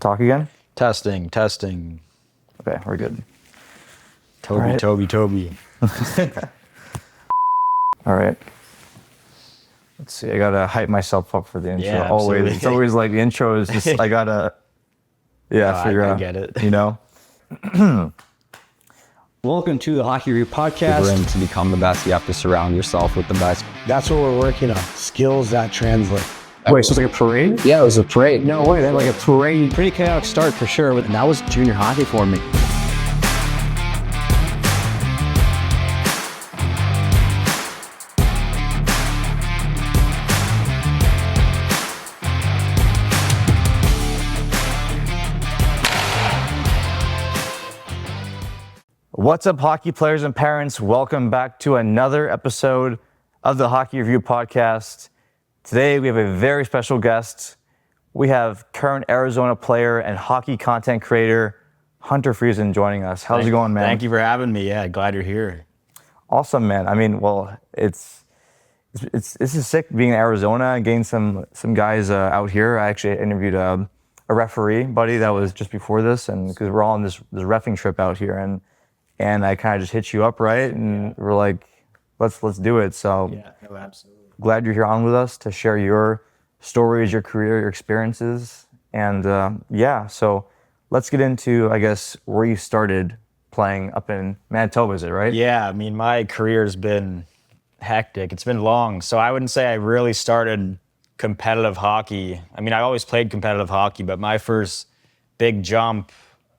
Talk again? Testing. Okay, we're good. Toby. All right. Let's see. I gotta hype myself up for the intro. Yeah, Always. absolutely. It's always like the intro is just I gotta figure out. I get it. You know? Welcome to the Hockey Review Podcast. Rink, to become the best, you have to surround yourself with the best. That's what we're working on. Skills that translate. Wait, so it's like a parade? Yeah, it was a parade. No way, they had like a parade. Pretty chaotic start for sure, and that was junior hockey for me. What's up, hockey players and parents? Welcome back to another episode of the Hockey Review Podcast. Today, we have a very special guest. We have current Arizona player and hockey content creator, Hunter Friesen, joining us. How's it going, man? Thank you for having me. Yeah, glad you're here. Awesome, man. I mean, well, this is sick being in Arizona and getting some guys out here. I actually interviewed a referee buddy that was just before this, and because we're all on this reffing trip out here, and I kind of just hit you up, right? And we're like, let's do it. So Yeah, no, absolutely. glad you're here on with us to share your stories, your career, your experiences, and so let's get into, I guess, where you started playing up in Manitoba, is it right? Yeah, I mean, my career's been hectic. It's been long. So I wouldn't say I really started competitive hockey. I mean, I always played competitive hockey, but my first big jump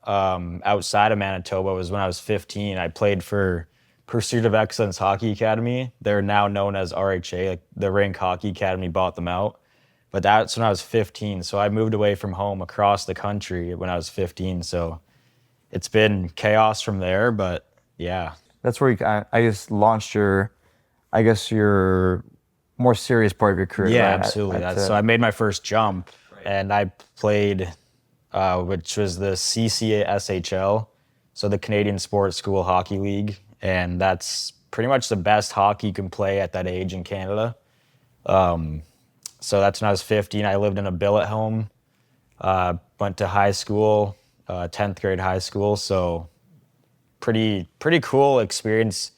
outside of Manitoba was when I was 15. I played for Pursuit of Excellence Hockey Academy. They're now known as RHA. Like, the Rink Hockey Academy bought them out. But that's when I was 15. So I moved away from home across the country when I was 15. So it's been chaos from there, but yeah. That's where I guess launched your more serious part of your career. Yeah, right? absolutely. So I made my first jump, and I played, which was the CCSHL, so the Canadian Sports School Hockey League, and that's pretty much the best hockey you can play at that age in Canada. So that's when I was 15. I lived in a billet home, went to high school, 10th grade high school, so pretty cool experience.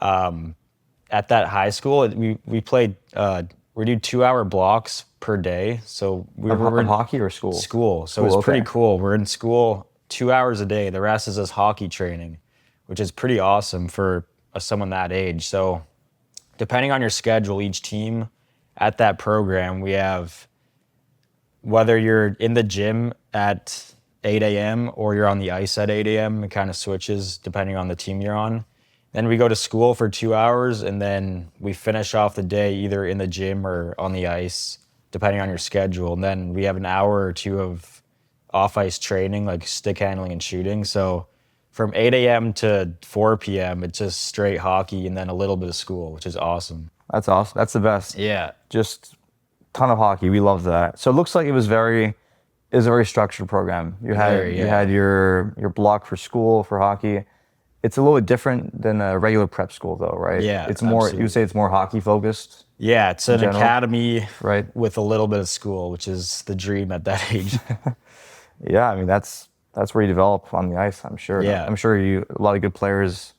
At that high school, we played, we do 2-hour blocks per day. So we were in hockey or school? School. So it was pretty cool. We're in school 2 hours a day. The rest is us hockey training, which is pretty awesome for someone that age. So depending on your schedule, each team at that program, we have, whether you're in the gym at 8 a.m. or you're on the ice at 8 a.m., it kind of switches depending on the team you're on. Then we go to school for 2 hours, and then we finish off the day either in the gym or on the ice, depending on your schedule. And then we have an hour or two of off-ice training, like stick handling and shooting. So from 8 a.m. to 4 p.m., it's just straight hockey and then a little bit of school, which is awesome. That's awesome. That's the best. Yeah. Just ton of hockey. We love that. So it looks like it was a very structured program. You had your block for school for hockey. It's a little bit different than a regular prep school, though, right? Yeah, it's more. absolutely. You would say it's more hockey focused. Yeah, it's an academy, right, with a little bit of school, which is the dream at that age. Yeah, I mean that's where you develop on the ice. I'm sure. Yeah, I'm sure a lot of good players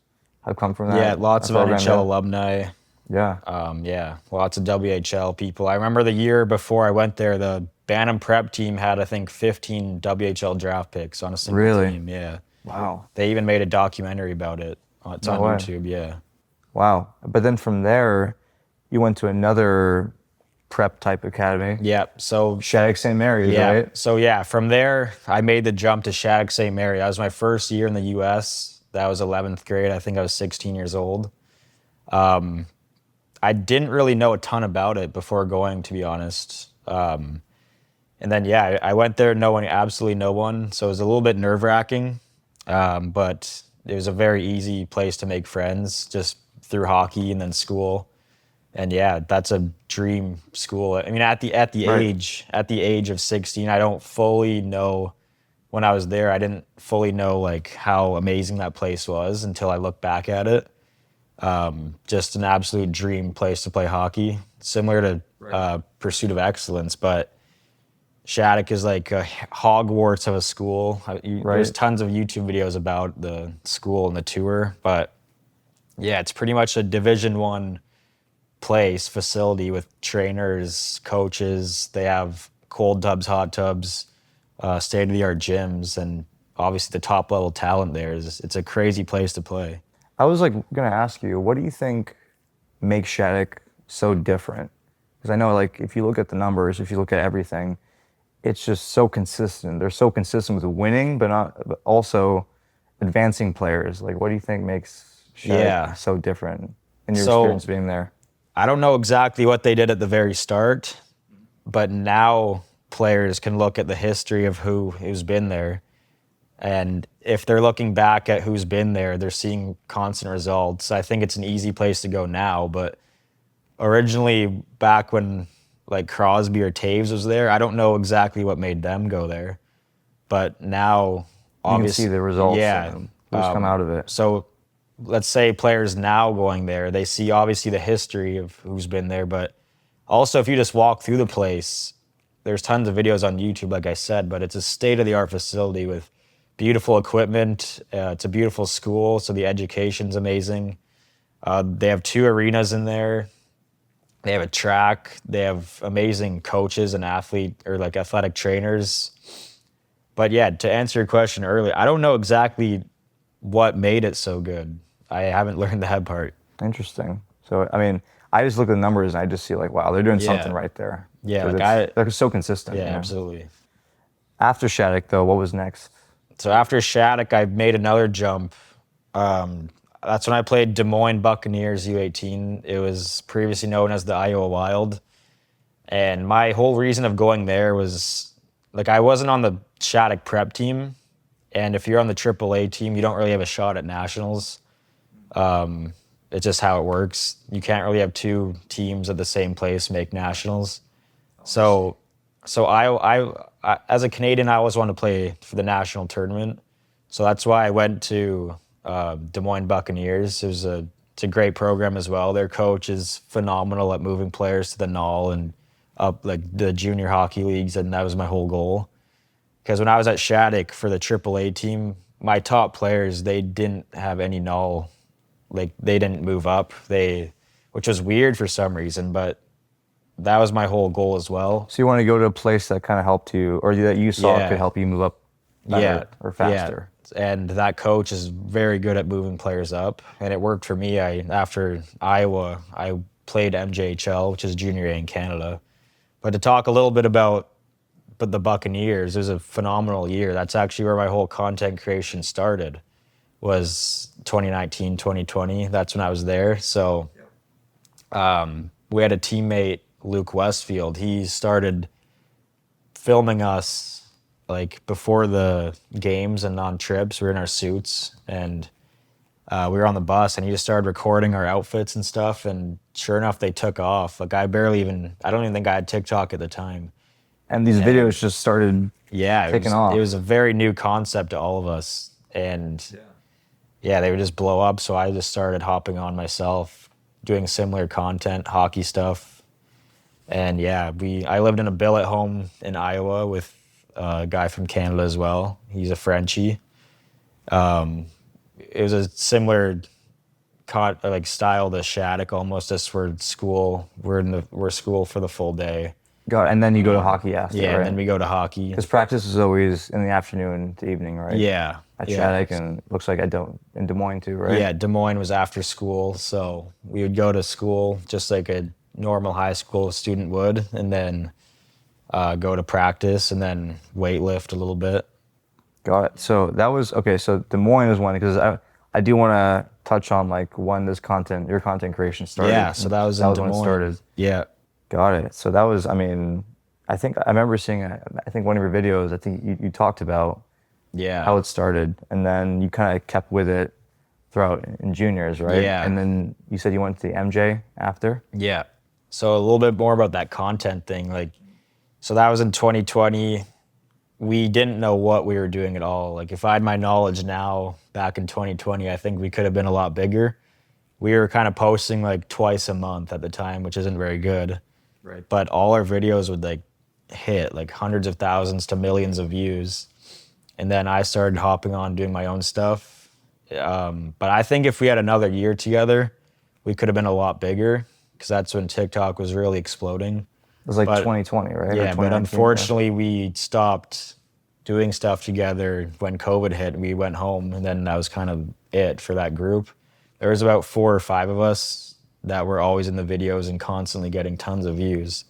have come from that. Yeah, lots of NHL alumni. Yeah. Lots of WHL people. I remember the year before I went there, the Bantam Prep team had, I think, 15 WHL draft picks on a single team. Yeah. Wow. They even made a documentary about it. It's on YouTube, yeah. Wow. But then from there, you went to another prep type academy. Yeah, so Shattuck-St. Mary's, right? So yeah, from there, I made the jump to Shattuck-St. Mary. That was my first year in the U.S. That was 11th grade. I think I was 16 years old. I didn't really know a ton about it before going, to be honest. And then, yeah, I went there knowing absolutely no one. So it was a little bit nerve-wracking, but it was a very easy place to make friends just through hockey and then school. And yeah, that's a dream school. I mean, at the age of 16, I don't fully know. When I was there, I didn't fully know like how amazing that place was until I look back at it. Just an absolute dream place to play hockey, similar to Pursuit of Excellence. But Shattuck is like a Hogwarts of a school. There's Right. tons of YouTube videos about the school and the tour, but yeah, it's pretty much a Division One place facility with trainers, coaches. They have cold tubs, hot tubs, state of the art gyms, and obviously the top level talent there. It's a crazy place to play. I was like gonna ask you, what do you think makes Shattuck so different? Because I know, like, if you look at the numbers, if you look at everything, it's just so consistent. They're so consistent with winning, but also advancing players. Like, what do you think makes Shattuck Yeah. so different in your So- experience being there? I don't know exactly what they did at the very start, but now players can look at the history of who's been there. And if they're looking back at who's been there, they're seeing constant results. I think it's an easy place to go now, but originally back when like Crosby or Taves was there, I don't know exactly what made them go there. But now You can obviously see the results. Yeah. And who's come out of it. So let's say players now going there, they see obviously the history of who's been there, but also if you just walk through the place, there's tons of videos on YouTube, like I said, but it's a state-of-the-art facility with beautiful equipment. It's a beautiful school, so the education's amazing. They have 2 arenas in there. They have a track. They have amazing coaches and athletic trainers. But yeah, to answer your question earlier, I don't know exactly what made it so good. I haven't learned that part. Interesting. So, I mean, I just look at the numbers and I just see like, wow, they're doing Yeah. something right there. Yeah, 'Cause like they're so consistent. Yeah, you know? absolutely. After Shattuck, though, what was next? So after Shattuck, I made another jump. That's when I played Des Moines Buccaneers U18. It was previously known as the Iowa Wild. And my whole reason of going there was, like, I wasn't on the Shattuck prep team. And if you're on the AAA team, you don't really have a shot at nationals. It's just how it works. You can't really have 2 teams at the same place make nationals. So I as a Canadian, I always wanted to play for the national tournament. So that's why I went to Des Moines Buccaneers. It's a great program as well. Their coach is phenomenal at moving players to the NAL and up like the junior hockey leagues, and that was my whole goal. Because when I was at Shattuck for the AAA team, my top players, they didn't have any NAL, like they didn't move up. Which was weird for some reason, but that was my whole goal as well. So you want to go to a place that kind of helped you, or that you saw Yeah. could help you move up better or faster. Yeah. And that coach is very good at moving players up, and it worked for me. After Iowa, I played MJHL, which is Junior A in Canada. But to talk a little bit about the Buccaneers, it was a phenomenal year. That's actually where my whole content creation started, was 2019, 2020. That's when I was there. So we had a teammate, Luke Westfield. He started filming us like before the games and on trips. We were in our suits and we were on the bus, and he just started recording our outfits and stuff. And sure enough, they took off. Like I don't even think I had TikTok at the time. And these videos just started Yeah, taking off. It was a very new concept to all of us, and yeah, they would just blow up. So I just started hopping on myself, doing similar content, hockey stuff, and yeah, I lived in a billet home in Iowa with a guy from Canada as well. He's a Frenchie. It was a similar style to Shattuck almost, just for school. We're school for the full day. God, and then you go to hockey after, Yeah, right? and then we go to hockey. Because practice is always in the afternoon to evening, right? Yeah. At yeah. Shattuck, and it looks like in Des Moines too, right? Yeah, Des Moines was after school, so we would go to school just like a normal high school student would, and then go to practice, and then weight lift a little bit. Got it. So that was okay. So Des Moines was one, because I do want to touch on like when your content creation started. Yeah, so that was in Des when it Moines. started. Yeah. Got it. So that was, I mean, I think I remember seeing, I think one of your videos, I think you talked about Yeah. how it started, and then you kind of kept with it throughout in juniors, right? Yeah. And then you said you went to the MJ after? Yeah. So a little bit more about that content thing. So that was in 2020. We didn't know what we were doing at all. Like if I had my knowledge now back in 2020, I think we could have been a lot bigger. We were kind of posting like twice a month at the time, which isn't very good. Right. But all our videos would like hit, like hundreds of thousands to millions of views. And then I started hopping on doing my own stuff. But I think if we had another year together, we could have been a lot bigger, because that's when TikTok was really exploding. It was like But- 2020, right? Or Yeah, but 2019, unfortunately, we stopped doing stuff together when COVID hit. We went home, and then that was kind of it for that group. There was about 4 or 5 of us that were always in the videos and constantly getting tons of views.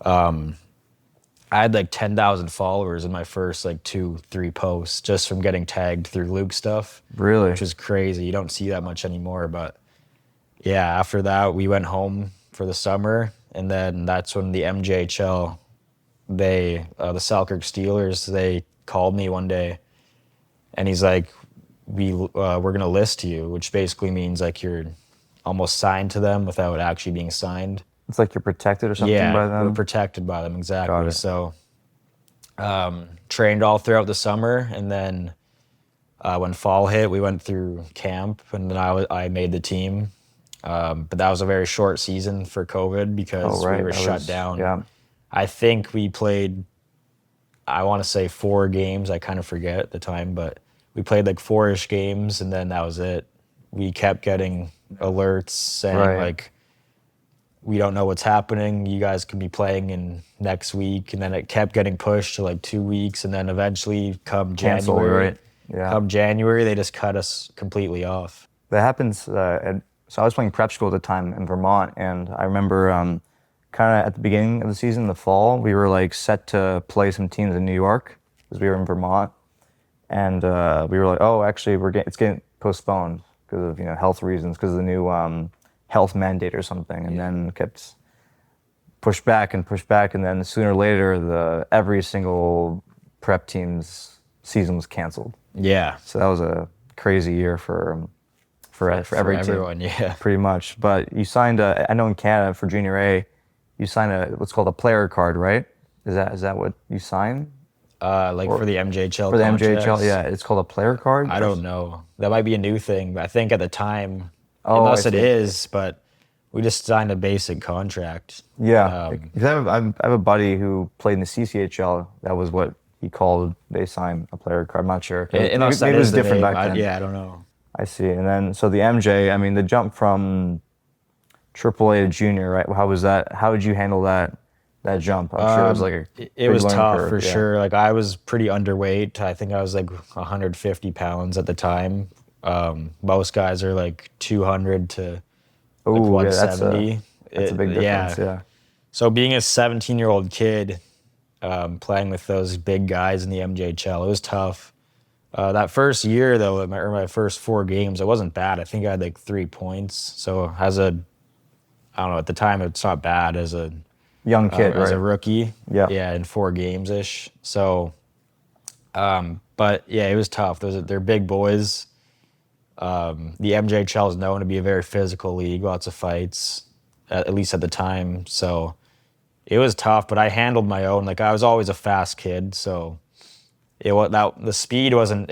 I had like 10,000 followers in my first like 2-3 posts just from getting tagged through Luke stuff. Really? Which is crazy. You don't see that much anymore. But yeah, after that, we went home for the summer. And then that's when the MJHL, the Selkirk Steelers, they called me one day. And he's like, we're going to list you, which basically means like you're almost signed to them without actually being signed. It's like you're protected or something Yeah, by them? we're protected by them, exactly. Got it. So trained all throughout the summer, and then when fall hit, we went through camp, and then I made the team. But that was a very short season for COVID because we were shut down. Yeah. I think we played, I want to say 4 games. I kind of forget at the time, but we played like 4-ish games, and then that was it. We kept getting alerts saying like, we don't know what's happening. You guys could be playing in next week. And then it kept getting pushed to like 2 weeks. And then eventually come Cancel, January, right? Yeah. come January, they just cut us completely off. That happens. So I was playing prep school at the time in Vermont, and I remember kind of at the beginning of the season, the fall, we were like set to play some teams in New York because we were in Vermont, and we were like, oh, actually, it's getting postponed because of health reasons, because of the new health mandate or something, and then kept pushed back, and then sooner or later, every single prep team's season was canceled. Yeah. So that was a crazy year for every everyone, team, yeah. pretty much. But you signed I know in Canada for Junior A, you signed what's called a player card, right? Is that what you sign? For the MJHL For the contracts? MJHL, yeah, it's called a player card. I don't know. That might be a new thing, but I think at the time, Oh, unless I it see. is, but we just signed a basic contract. Yeah, because I have a buddy who played in the CCHL. That was what he called. They signed a player card. I'm not sure. Unless Maybe that it was is the different name. back then. Yeah, I don't know. I see. And then so the MJ. I mean, the jump from AAA to junior, right? How was that? How did you handle that jump? I'm sure it was like a It big was learning tough curve, for yeah. sure. Like I was pretty underweight. I think I was like 150 pounds at the time. Most guys are like 200 to like Ooh, yeah, 170. that's a big difference. Yeah. So being a 17-year-old kid playing with those big guys in the MJHL, it was tough. That first year though, my first 4 games, it wasn't bad. I think I had like 3 points. So I don't know, at the time it's not bad as a Young kid, as right? a rookie. Yeah. Yeah, in 4 games-ish. So, but yeah, it was tough. They're big boys. The MJHL is known to be a very physical league, lots of fights, at least at the time. So it was tough, but I handled my own. Like I was always a fast kid, so the speed wasn't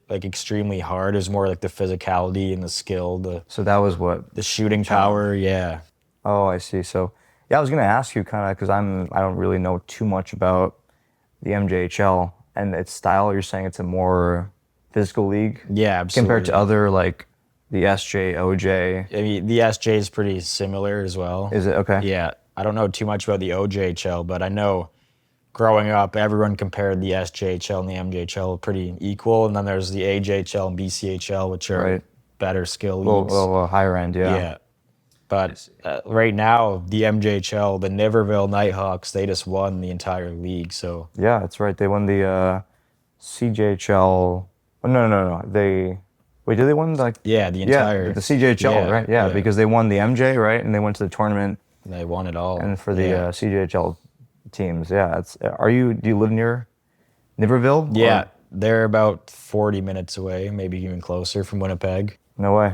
like extremely hard. It was more like the physicality and the skill, So that was what? the shooting power. Yeah. Oh, I see. So yeah, I was gonna ask you kind of because I don't really know too much about the MJHL and its style. You're saying it's a more physical league, Yeah, absolutely. compared to other like the SJ, OJ. I mean, the SJ is pretty similar as well. Is it okay? Yeah, I don't know too much about the OJHL, but I know growing up, everyone compared the SJHL and the MJHL pretty equal, and then there's the AJHL and BCHL, which are Right. better skill A leagues. little higher end, yeah. Yeah. But right now, the MJHL, the Niverville Nighthawks, they just won the entire league. So Yeah, that's right. They won the CJHL. Oh, no. Did they win like? yeah, the entire the CJHL, yeah, right? Yeah, yeah. because they won the MJ, right, and they went to the tournament. they won it all. And for the Yeah. CJHL teams, yeah. Do you live near Niverville? Yeah, Or- they're about 40 minutes away, maybe even closer from Winnipeg. No way.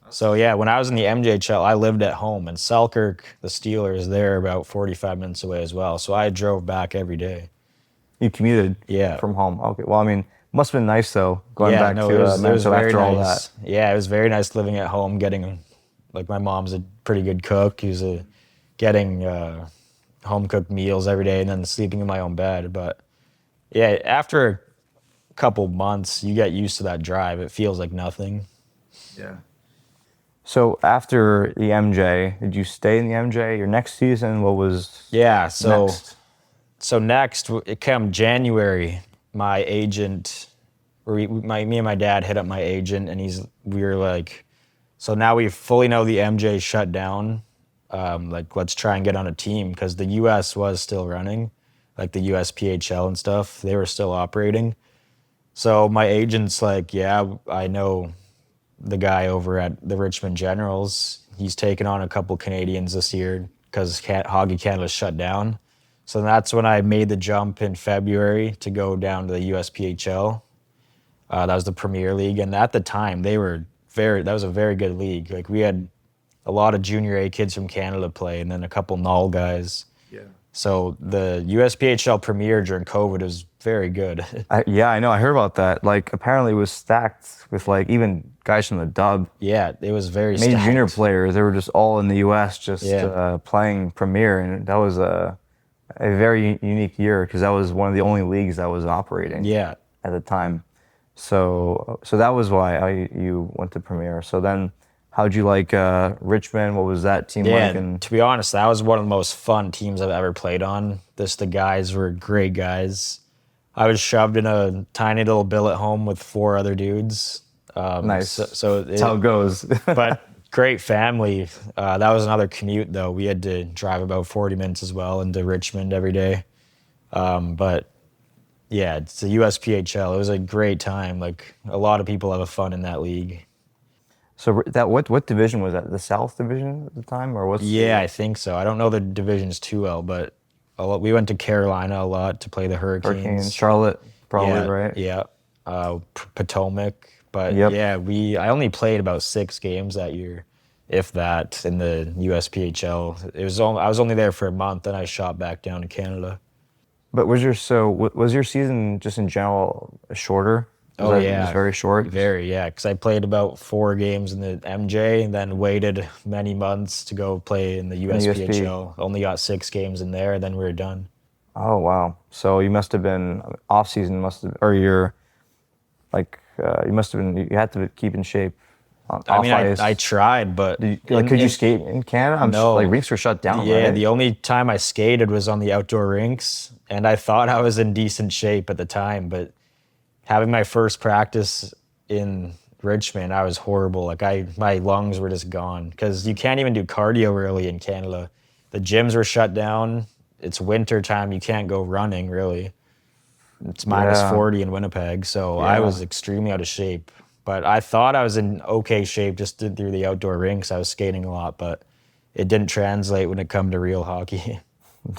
So yeah, when I was in the MJHL, I lived at home, and Selkirk, the Steelers, they're about 45 minutes away as well. So I drove back every day. You commuted Yeah. from home. Okay. Well, I mean, must have been nice though, going back to it was Manitoba very after all nice. that. Yeah, it was very nice living at home, getting, like my mom's a pretty good cook. Getting home cooked meals every day and then sleeping in my own bed. But yeah, after a couple months, you get used to that drive. It feels like nothing. Yeah. So after the MJ, did you stay in the MJ? Your next season, what was Yeah. So next? next, it came January. My agent, me and my dad hit up my agent, and we were like, so now we fully know the MJ shut down. Like, let's try and get on a team because the US was still running, like the USPHL and stuff. They were still operating. So my agent's like, yeah, I know the guy over at the Richmond Generals. He's taken on a couple Canadians this year because Hockey Canada shut down. So that's when I made the jump in February to go down to the USPHL. That was the Premier League, and at the time that was a very good league. Like, we had a lot of junior A kids from Canada play, and then a couple null guys. Yeah. So the USPHL Premier during COVID was very good. Yeah, I know. I heard about that. Like, apparently it was stacked with like even guys from the Dub. Yeah, it was very Maybe stacked. junior players. They were just all in the U.S. just Yeah. playing Premier, and that was a very unique year because that was one of the only leagues that was operating. Yeah. At the time. So that was why you went to Premier. So then, how'd you like Richmond? What was that team Yeah, like? And to be honest, that was one of the most fun teams I've ever played on. The guys were great guys. I was shoved in a tiny little billet home with 4 other dudes. nice. That's how it goes. but great family. That was another commute, though. We had to drive about 40 minutes as well into Richmond every day. But yeah, it's the USPHL. It was a great time. Like, a lot of people have fun in that league. So that what division was that? The South Division at the time, or what's? Yeah, I think so. I don't know the divisions too well, but we went to Carolina a lot to play the Hurricanes, Charlotte, probably, yeah, right? Yeah, Potomac. But Yep. yeah, I only played about 6 games that year, if that, in the USPHL. I was only there for a month, and I shot back down to Canada. But was your season just in general shorter? Was that just very short? Very, yeah. Because I played about 4 games in the MJ and then waited many months to go play in the USPHL. Only got 6 games in there, and then we were done. Oh wow! So you must have been off season, or you're like you must have been. You had to keep in shape. I mean, I tried, but could you skate in Canada? No. Like rinks were shut down. Yeah, right? the only time I skated was on the outdoor rinks, and I thought I was in decent shape at the time, but having my first practice in Richmond, I was horrible. Like, my lungs were just gone because you can't even do cardio really in Canada. The gyms were shut down. It's winter time. You can't go running really. It's minus 40 in Winnipeg, so I was extremely out of shape. But I thought I was in okay shape just through the outdoor rinks. I was skating a lot, but it didn't translate when it come to real hockey.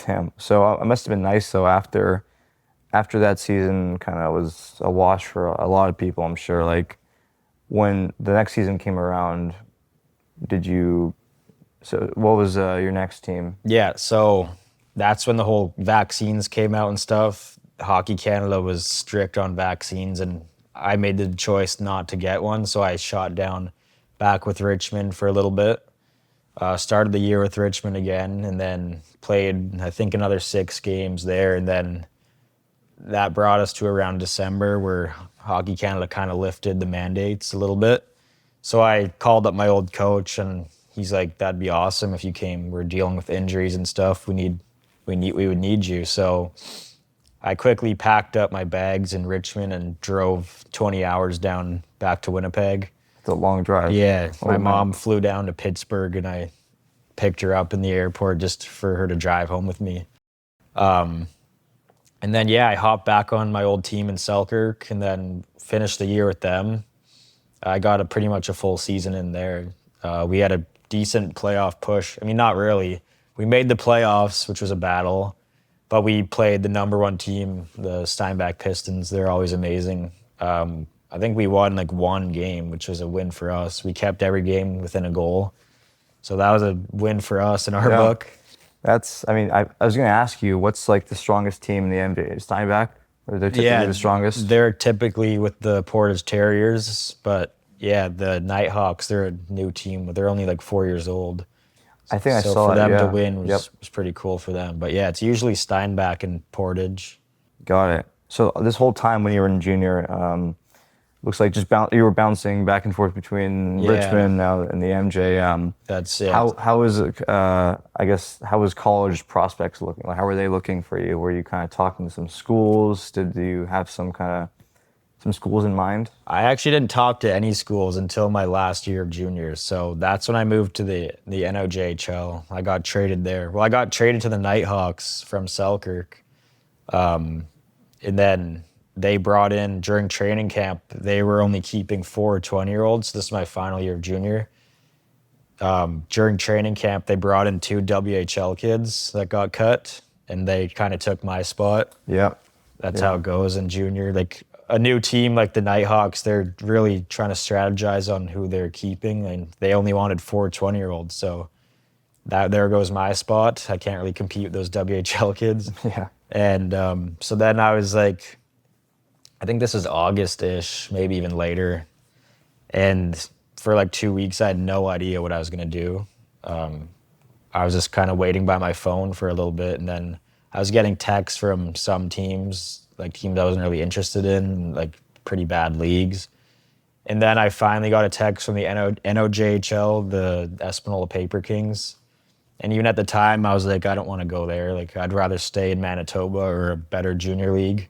Damn. So it must have been nice though after that season kind of was a wash for a lot of people, I'm sure. Like, when the next season came around, what was your next team? Yeah, so that's when the whole vaccines came out and stuff. Hockey Canada was strict on vaccines, and I made the choice not to get one, so I shot down back with Richmond for a little bit. Started the year with Richmond again, and then played, I think, another 6 games there, and then that brought us to around December where Hockey Canada kind of lifted the mandates a little bit. So I called up my old coach, and he's like, that'd be awesome if you came. We're dealing with injuries and stuff. We would need you. So I quickly packed up my bags in Richmond and drove 20 hours down back to Winnipeg. It's a long drive. Yeah, my mom flew down to Pittsburgh, and I picked her up in the airport just for her to drive home with me. And then, I hopped back on my old team in Selkirk and then finished the year with them. I got pretty much a full season in there. We had a decent playoff push. I mean, not really. We made the playoffs, which was a battle, but we played the number 1 team, the Steinbach Pistons. They're always amazing. I think we won like 1 game, which was a win for us. We kept every game within a goal. So that was a win for us in our book. I was going to ask you, what's like the strongest team in the NBA? Steinbach? Or they're typically the strongest? They're typically with the Portage Terriers, but the Nighthawks, they're a new team. They're only like 4 years old. I think I So saw for it, them to yeah. win Yep. was pretty cool for them. But yeah, it's usually Steinbach and Portage. Got it. So this whole time when you were in junior, looks like just you were bouncing back and forth between Yeah. Richmond now and the MJ. That's it. How is it? I guess how was college prospects looking? Like how were they looking for you? Were you kind of talking to some schools? Did you have some schools in mind? I actually didn't talk to any schools until my last year of juniors. So that's when I moved to the NOJHL. I got traded there. Well, I got traded to the Nighthawks from Selkirk. And then they brought in, during training camp, they were only keeping 4 20-year-olds. This is my final year of junior. During training camp, they brought in 2 WHL kids that got cut, and they kind of took my spot. Yeah. That's how it goes in junior. Like a new team like the Nighthawks, they're really trying to strategize on who they're keeping, and they only wanted 4 20-year-olds. So there goes my spot. I can't really compete with those WHL kids. Yeah. And so then I was like, I think this is August-ish, maybe even later. And for like 2 weeks, I had no idea what I was going to do. I was just kind of waiting by my phone for a little bit. And then I was getting texts from some teams, like teams I wasn't really interested in, like pretty bad leagues. And then I finally got a text from the NOJHL, the Espanola Paper Kings. And even at the time, I was like, I don't want to go there. Like, I'd rather stay in Manitoba or a better junior league.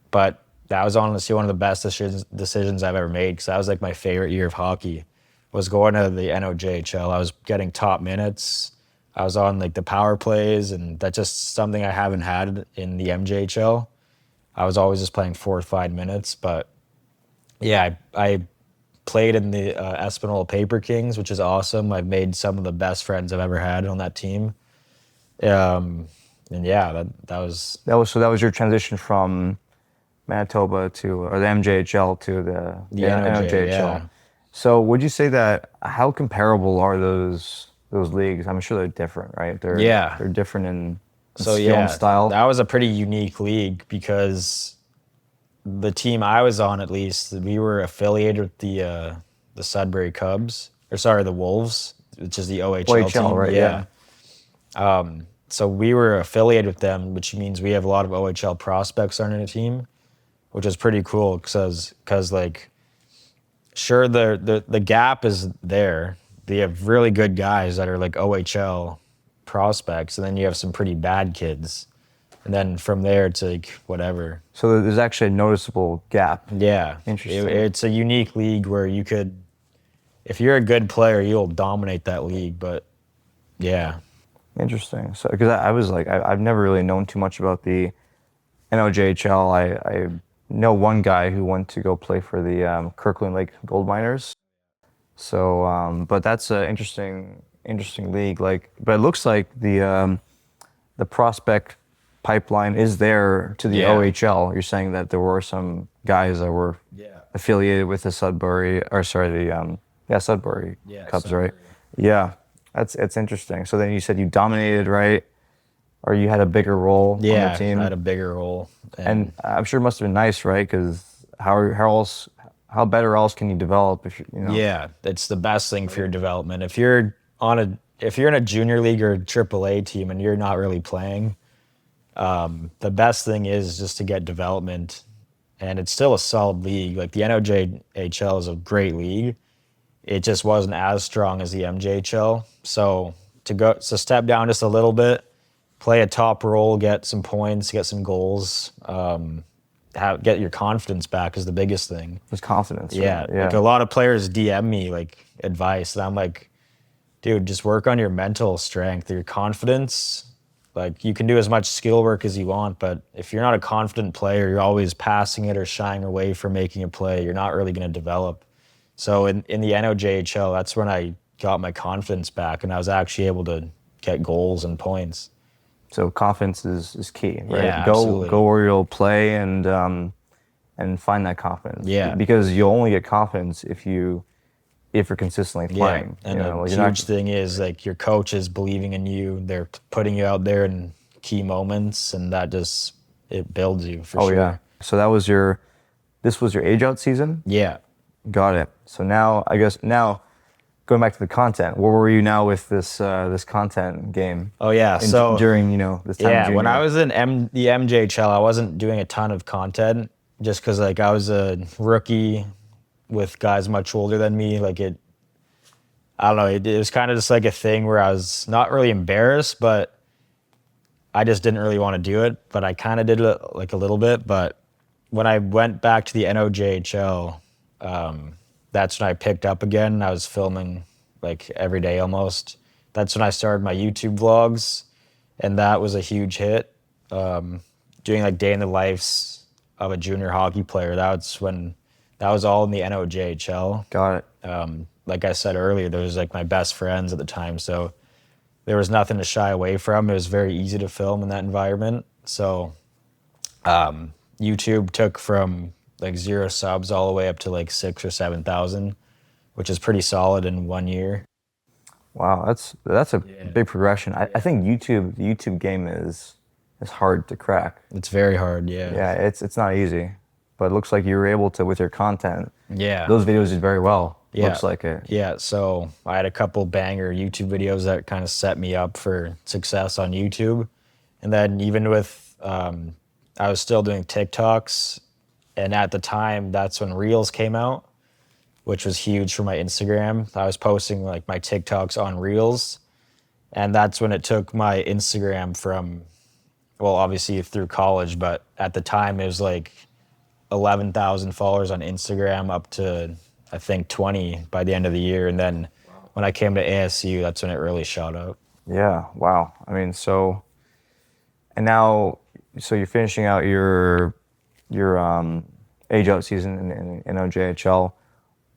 But that was honestly one of the best decisions I've ever made, because that was like my favorite year of hockey, was going to the NOJHL. I was getting top minutes. I was on like the power plays, and that's just something I haven't had in the MJHL. I was always just playing 4 or 5 minutes. But yeah, I played in the Espanola Paper Kings, which is awesome. I've made some of the best friends I've ever had on that team. And yeah, that was your transition from Manitoba or the MJHL to the NOJHL. yeah. So would you say that, how comparable are those leagues? I'm sure they're different, right? They're different in skill and style. That was a pretty unique league, because the team I was on, at least, we were affiliated with the Sudbury Cubs, the Wolves, which is the OHL team. Right? Yeah. So we were affiliated with them, which means we have a lot of OHL prospects on our team, which is pretty cool, because like, sure, the gap is there. They have really good guys that are like OHL prospects, and then you have some pretty bad kids. And then from there, it's like whatever. So there's actually a noticeable gap. Yeah. Interesting. It's a unique league where you could, if you're a good player, you'll dominate that league. But yeah. Interesting. So because I was like, I've never really known too much about the NOJHL. I know one guy who went to go play for the Kirkland Lake Gold Miners. So, but that's an interesting league. Like, but it looks like the prospect pipeline is there to the OHL. You're saying that there were some guys that were affiliated with the Sudbury Sudbury Cubs, Sudbury. right? Yeah, it's interesting. So then you said you dominated, right? Or you had a bigger role on the team? I had a bigger role. And I'm sure it must have been nice, right? Because how better else can you develop if you know? Yeah, it's the best thing for your development. If you're in a junior league or AAA team and you're not really playing, the best thing is just to get development. And it's still a solid league. Like the NOJHL is a great league. It just wasn't as strong as the MJHL. So to step down just a little bit, play a top role, get some points, get some goals, get your confidence back is the biggest thing. It's confidence. Yeah. Right? Yeah. Like a lot of players DM me like advice, and I'm like, dude, just work on your mental strength, your confidence. Like, you can do as much skill work as you want, but if you're not a confident player, you're always passing it or shying away from making a play, you're not really going to develop. So in the NOJHL, that's when I got my confidence back, and I was actually able to get goals and points. So confidence is key, right? Yeah, go absolutely. go where you'll play and find that confidence. Yeah. Because you'll only get confidence if you're consistently playing. And you know, a like huge thing is like your coach is believing in you. They're putting you out there in key moments, and that just, it builds you for sure. Oh yeah. So this was your age out season? Yeah. Got it. So now, I guess now going back to the content, where were you now with this content game? Oh yeah, so during this time. yeah, of when I junior? was in the MJHL, I wasn't doing a ton of content just because like I was a rookie with guys much older than me. Like I don't know, it was kind of just like a thing where I was not really embarrassed, but I just didn't really want to do it. But I kind of did it like a little bit. But when I went back to the NOJHL, that's when I picked up again. I was filming like every day almost. That's when I started my YouTube vlogs, and that was a huge hit. Doing like day in the lives of a junior hockey player. That was all in the NOJHL. Got it. Like I said earlier, those like my best friends at the time, so there was nothing to shy away from. It was very easy to film in that environment. So YouTube took from like 0 subs all the way up to like 6,000 or 7,000, which is pretty solid in 1 year. Wow, that's a big progression. I think the YouTube game is hard to crack. It's very hard, yeah. Yeah, it's not easy, but it looks like you were able to with your content. Yeah. Those videos did very well. Yeah. Looks like it. Yeah, so I had a couple banger YouTube videos that kind of set me up for success on YouTube. And then even with, I was still doing TikToks. And at the time, that's when Reels came out, which was huge for my Instagram. I was posting like my TikToks on Reels. And that's when it took my Instagram from, well, obviously through college, but at the time it was like 11,000 followers on Instagram up to, I think, 20 by the end of the year. And then when I came to ASU, that's when it really shot up. Yeah. Wow. I mean, so you're finishing out your age out season in OJHL.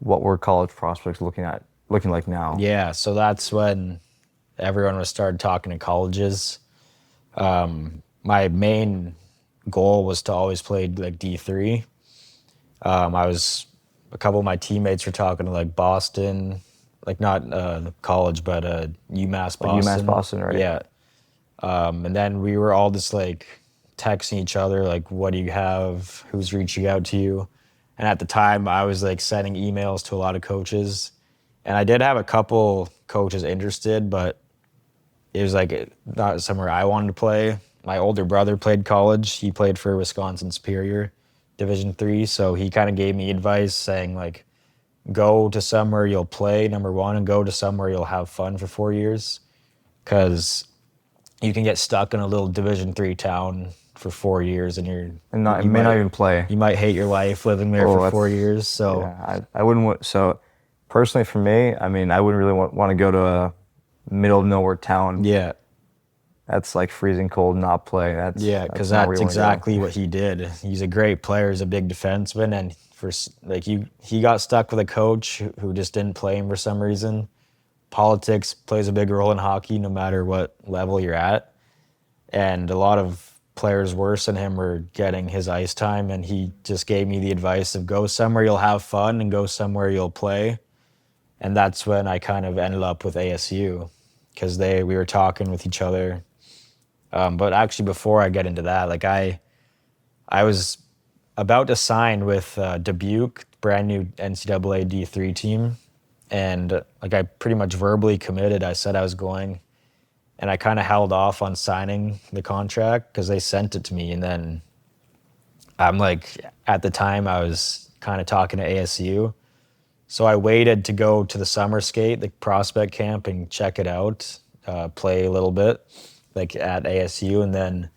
What were college prospects looking like now? Yeah, so that's when everyone was started talking to colleges. My main goal was to always play like D3. A couple of my teammates were talking to like Boston, like not college, but UMass Boston. UMass Boston, right? Yeah. And then we were all just like texting each other, like, what do you have? Who's reaching out to you? And at the time, I was like sending emails to a lot of coaches. And I did have a couple coaches interested, but it was like not somewhere I wanted to play. My older brother played college. He played for Wisconsin Superior, Division III. So he kind of gave me advice saying like, go to somewhere you'll play, number one, and go to somewhere you'll have fun for 4 years. Because you can get stuck in a little Division III town for 4 years and you may not even play. You might hate your life living there for 4 years. So yeah, I wouldn't. So personally, for me, I mean, I wouldn't really want to go to a middle of nowhere town. Yeah, that's like freezing cold, not play. Because not where that's you wanna exactly go. what he did. He's a great player. He's a big defenseman, and he got stuck with a coach who just didn't play him for some reason. Politics plays a big role in hockey, no matter what level you're at, and a lot of players worse than him were getting his ice time, and he just gave me the advice of go somewhere you'll have fun and go somewhere you'll play. And that's when I kind of ended up with ASU, because we were talking with each other. But actually, before I get into that, like I was about to sign with Dubuque, brand new NCAA D3 team, and like I pretty much verbally committed. I said I was going. And I kind of held off on signing the contract because they sent it to me. And then I'm like, at the time, I was kind of talking to ASU. So I waited to go to the summer skate, the prospect camp, and check it out, play a little bit, like at ASU. And then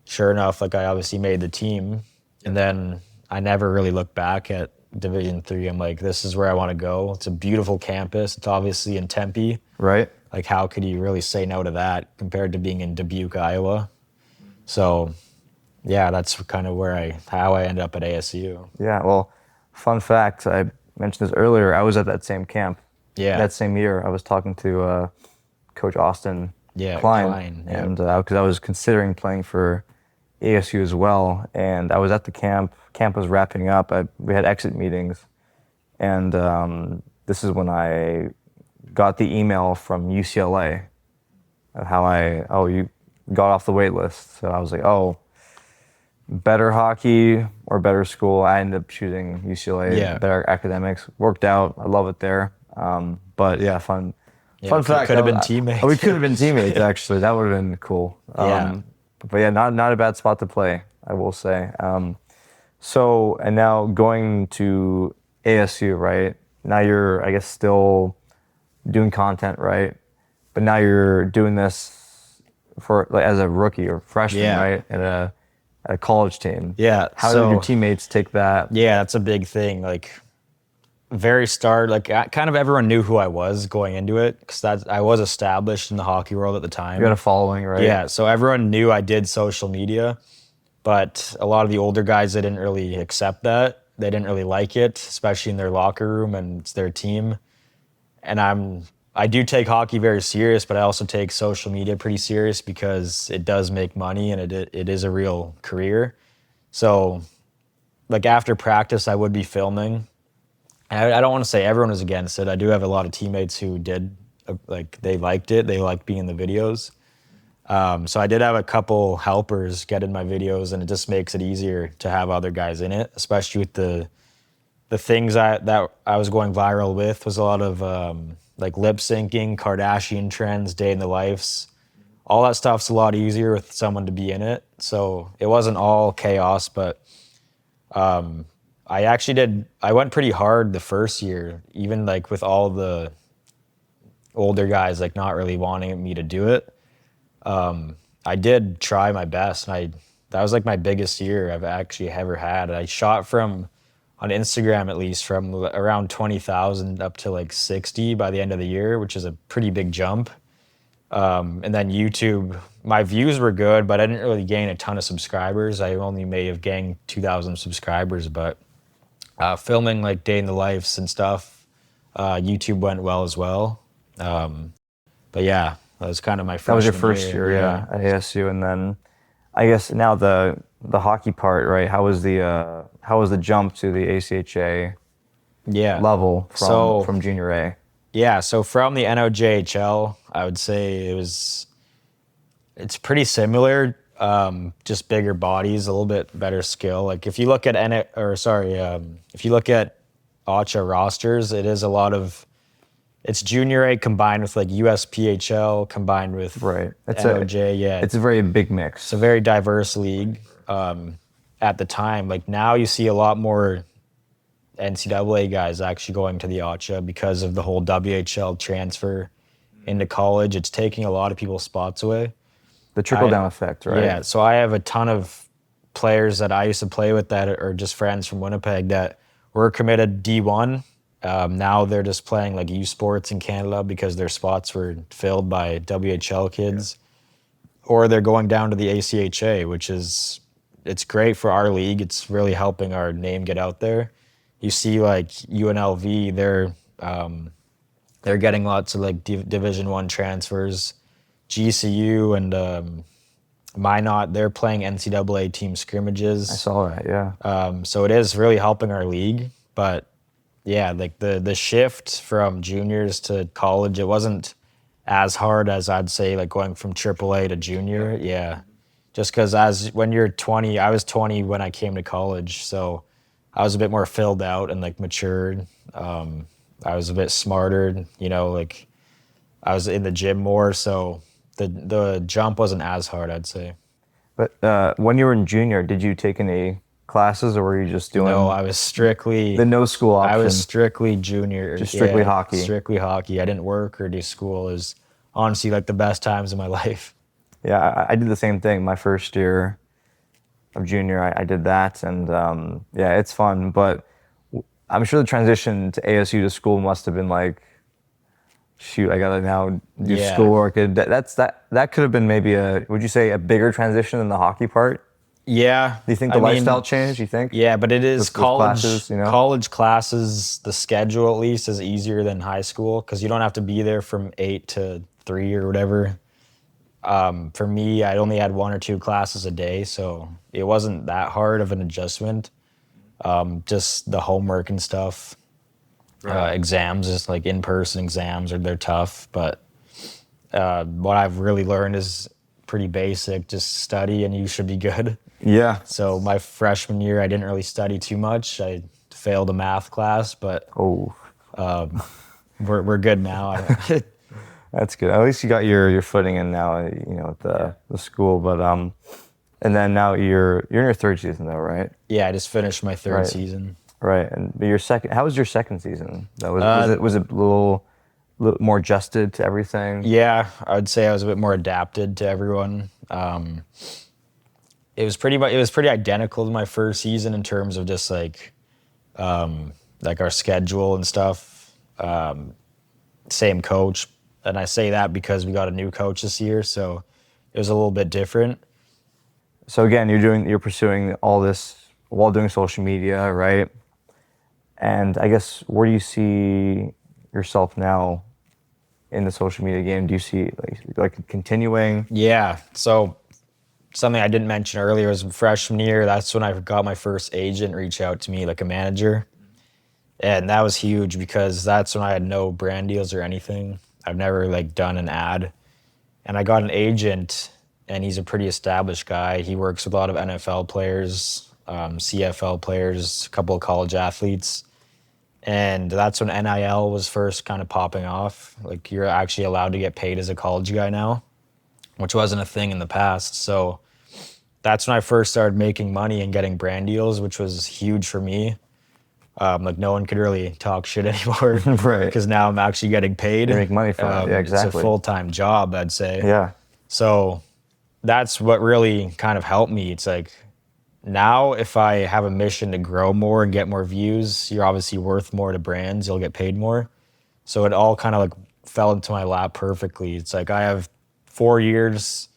sure enough, like I obviously made the team. And then I never really looked back at Division III. I'm like, this is where I want to go. It's a beautiful campus. It's obviously in Tempe. Right. Like, how could you really say no to that compared to being in Dubuque, Iowa? So, yeah, that's kind of how I ended up at ASU. Yeah, well, fun fact, I mentioned this earlier, I was at that same camp. Yeah. That same year, I was talking to Coach Austin Klein. Yeah. And because I was considering playing for ASU as well, and I was at the camp. Camp was wrapping up. We had exit meetings, and this is when I got the email from UCLA of how you got off the wait list. So I was like, better hockey or better school. I ended up choosing UCLA. Yeah. Better academics. Worked out. I love it there. But yeah, fun. Yeah, Fun fact. could have been I- teammates. We could have been teammates actually. That would have been cool. Yeah. But yeah, not a bad spot to play, I will say. So and now going to ASU, right? Now you're, I guess, still doing content, right? But now you're doing this for like as a rookie or freshman, Yeah. right? At a college team. Yeah, How did your so- teammates take that? Yeah, that's a big thing. Like, very start, like kind of everyone knew who I was going into it because I was established in the hockey world at the time. You got a following, right? Yeah, so everyone knew I did social media, but a lot of the older guys, they didn't really accept that. They didn't really like it, especially in their locker room and it's their team. And I do take hockey very serious, but I also take social media pretty serious because it does make money and it is a real career. So, like after practice, I would be filming. And I don't want to say everyone was against it. I do have a lot of teammates who did, like, they liked it. They liked being in the videos. So I did have a couple helpers get in my videos, and it just makes it easier to have other guys in it, especially with the things that I was going viral with was a lot of like lip syncing, Kardashian trends, day in the lives. All that stuff's a lot easier with someone to be in it. So it wasn't all chaos, but I went pretty hard the first year, even like with all the older guys like not really wanting me to do it. I did try my best, and that was like my biggest year I've actually ever had. I shot from, on Instagram at least, from around 20,000 up to like 60 by the end of the year, which is a pretty big jump. And then YouTube, my views were good, but I didn't really gain a ton of subscribers. I only may have gained 2,000 subscribers, but filming like day in the lives and stuff, YouTube went well as well. But yeah, that was kind of my first. That was your first year, yeah, at ASU, and then I guess now the hockey part, right? How was the jump to the ACHA level from junior A? Yeah, so from the NOJHL, I would say it's pretty similar, just bigger bodies, a little bit better skill. Like if you look at if you look at ACHA rosters, it is a lot of, it's junior A combined with like USPHL combined with NOJ. It's a very big mix. It's a very diverse league. At the time, like now you see a lot more NCAA guys actually going to the ACHA because of the whole WHL transfer into college. It's taking a lot of people's spots away. The trickle-down effect, right? Yeah, so I have a ton of players that I used to play with that are just friends from Winnipeg that were committed D1. Now they're just playing like U Sports in Canada because their spots were filled by WHL kids. Or they're going down to the ACHA, which is, it's great for our league. It's really helping our name get out there. You see like UNLV, they're getting lots of like Division I transfers. GCU and Minot, they're playing NCAA team scrimmages. I saw that, yeah. So it is really helping our league. But yeah, like the shift from juniors to college, it wasn't as hard as I'd say like going from AAA to junior. Yeah. Just because when you're 20, I was 20 when I came to college, so I was a bit more filled out and like matured. I was a bit smarter, like I was in the gym more, so the jump wasn't as hard, I'd say. But when you were in junior, did you take any classes, or were you just doing? No, I was strictly the no school option. I was strictly junior, just strictly hockey. Strictly hockey. I didn't work or do school. It was honestly like the best times of my life. Yeah, I did the same thing. My first year of junior, I did that, and yeah, it's fun. But I'm sure the transition to ASU to school must have been like, shoot, I gotta now do schoolwork. That could have been maybe would you say a bigger transition than the hockey part? Yeah. Do you think the lifestyle changed, you think? Yeah, but it is With college classes, college classes, the schedule at least is easier than high school because you don't have to be there from 8 to 3 or whatever. For me, I only had 1 or 2 classes a day, so it wasn't that hard of an adjustment. Just the homework and stuff. Exams, just like in-person exams, they're tough. But what I've really learned is pretty basic. Just study and you should be good. Yeah. So my freshman year, I didn't really study too much. I failed a math class, but we're good now. That's good. At least you got your footing in now, at the school. But and then now you're in your third season though, right? Yeah, I just finished my third Right. season. Right. And but your second, how was your second season? That was it a little more adjusted to everything? Yeah, I would say I was a bit more adapted to everyone. It was pretty identical to my first season in terms of just like our schedule and stuff. Same coach, and I say that because we got a new coach this year, so it was a little bit different. So again, you're pursuing all this while doing social media, right? And I guess where do you see yourself now in the social media game? Do you see like continuing? Yeah, so something I didn't mention earlier was freshman year. That's when I got my first agent reach out to me, like a manager. And that was huge because that's when I had no brand deals or anything. I've never like done an ad. And I got an agent, and he's a pretty established guy. He works with a lot of NFL players, CFL players, a couple of college athletes. And that's when NIL was first kind of popping off. Like, you're actually allowed to get paid as a college guy now, which wasn't a thing in the past. So that's when I first started making money and getting brand deals, which was huge for me. Like, no one could really talk shit anymore. Right. Because now I'm actually getting paid. You make money from it. Yeah, exactly. It's a full-time job, I'd say. Yeah. So that's what really kind of helped me. It's like, now if I have a mission to grow more and get more views, you're obviously worth more to brands. You'll get paid more. So it all kind of like fell into my lap perfectly. It's like I have 4 years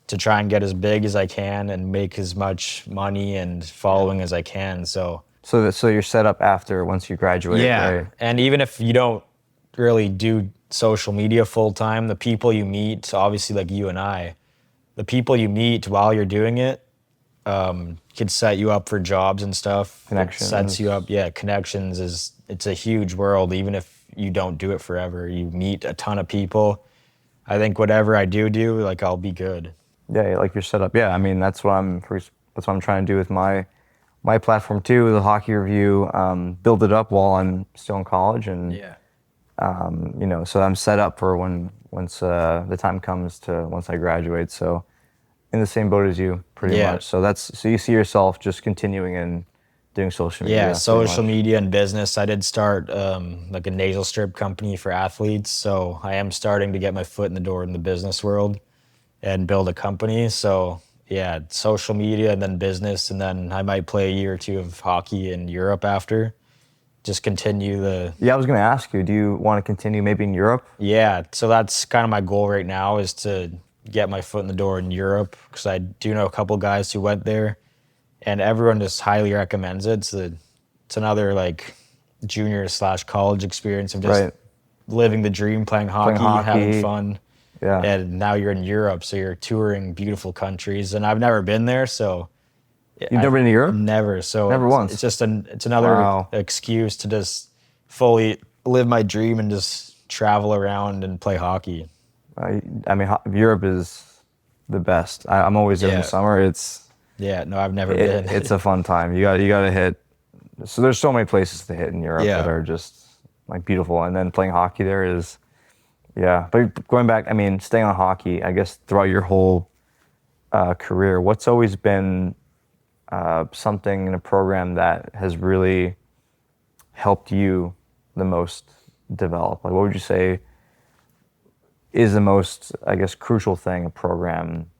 to try and get as big as I can and make as much money and following as I can. So you're set up after once you graduate. yeah, Right? and even if you don't really do social media full time, the people you meet, obviously like you and I, the people you meet while you're doing it could set you up for jobs and stuff. Connections. It sets you up. Yeah, connections it's a huge world. Even if you don't do it forever, you meet a ton of people. I think whatever I do, like, I'll be good. Yeah, like you're set up. Yeah, I mean that's what I'm trying to do with my platform too, the hockey review. Build it up while I'm still in college, and so I'm set up for once the time comes to once I graduate. So in the same boat as you, pretty much. So you see yourself just continuing and doing social media. Yeah, social media and business. I did start like a nasal strip company for athletes, so I am starting to get my foot in the door in the business world and build a company. So yeah, social media and then business, and then I might play a year or two of hockey in Europe after. Just continue the... Yeah, I was going to ask you, do you want to continue maybe in Europe? Yeah, so that's kind of my goal right now, is to get my foot in the door in Europe, because I do know a couple guys who went there, and everyone just highly recommends it. It's another like junior/college experience of just living the dream, playing hockey, having fun. Yeah. And now you're in Europe, so you're touring beautiful countries, and I've never been there, so... You've never been to Europe? Never. So never once. It's just it's another excuse to just fully live my dream and just travel around and play hockey. I mean, Europe is the best. I'm always there in the summer. I've never been. It's a fun time. You got to hit. So there's so many places to hit in Europe that are just like beautiful, and then playing hockey there is, But going back, I mean, staying on hockey, I guess throughout your whole career, what's always been something in a program that has really helped you the most develop? Like, what would you say is the most, I guess, crucial thing a program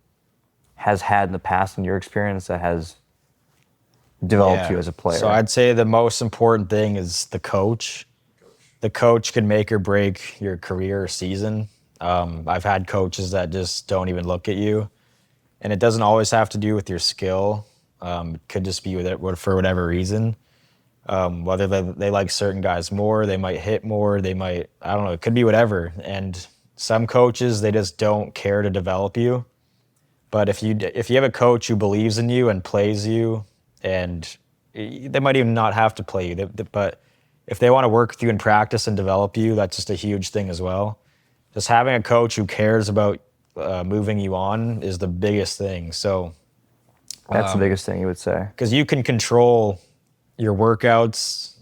has had in the past in your experience that has developed you as a player? So I'd say the most important thing is the coach. The coach can make or break your career or season. I've had coaches that just don't even look at you, and it doesn't always have to do with your skill. It could just be for whatever reason. Whether they like certain guys more, they might hit more, they might, I don't know, it could be whatever. And some coaches, they just don't care to develop you. But if you have a coach who believes in you and plays you, and they might even not have to play you, but if they want to work with you in practice and develop you, that's just a huge thing as well. Just having a coach who cares about moving you on is the biggest thing. So that's the biggest thing you would say. Because you can control your workouts,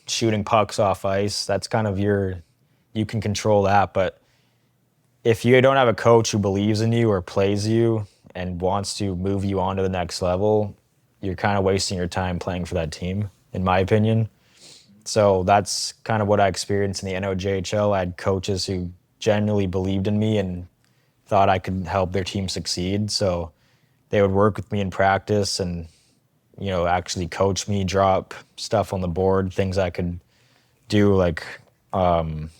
shooting pucks off ice. That's kind of you can control that. But if you don't have a coach who believes in you or plays you and wants to move you on to the next level, you're kind of wasting your time playing for that team, in my opinion. So that's kind of what I experienced in the NOJHL. I had coaches who genuinely believed in me and thought I could help their team succeed. So they would work with me in practice and, actually coach me, drop stuff on the board, things I could do like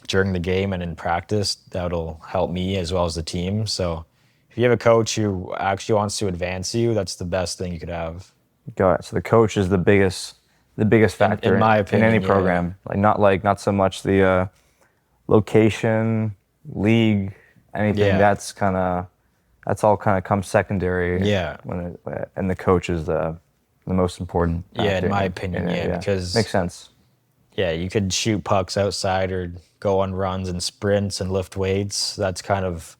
during the game and in practice that'll help me as well as the team. So if you have a coach who actually wants to advance you, that's the best thing you could have. Got it. So the coach is the biggest factor in my opinion, in any program. Not so much the location, league, anything. Yeah. That's all kind of comes secondary. Yeah. And the coach is the most important. Yeah, in my opinion, because makes sense. Yeah, you could shoot pucks outside or go on runs and sprints and lift weights. That's kind of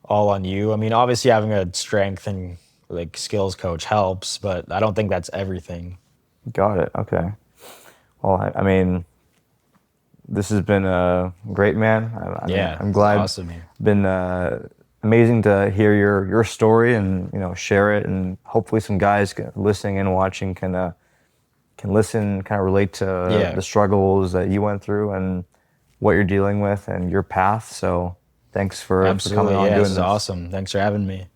all on you. I mean, obviously having a strength and like skills coach helps, but I don't think that's everything. Got it. Okay. Well, I mean, this has been great, man. I'm glad. It's awesome here. Been amazing to hear your story and share it, and hopefully some guys listening and watching can listen, kind of relate to the struggles that you went through and what you're dealing with and your path. So thanks for coming on doing this this. is awesome. Thanks for having me.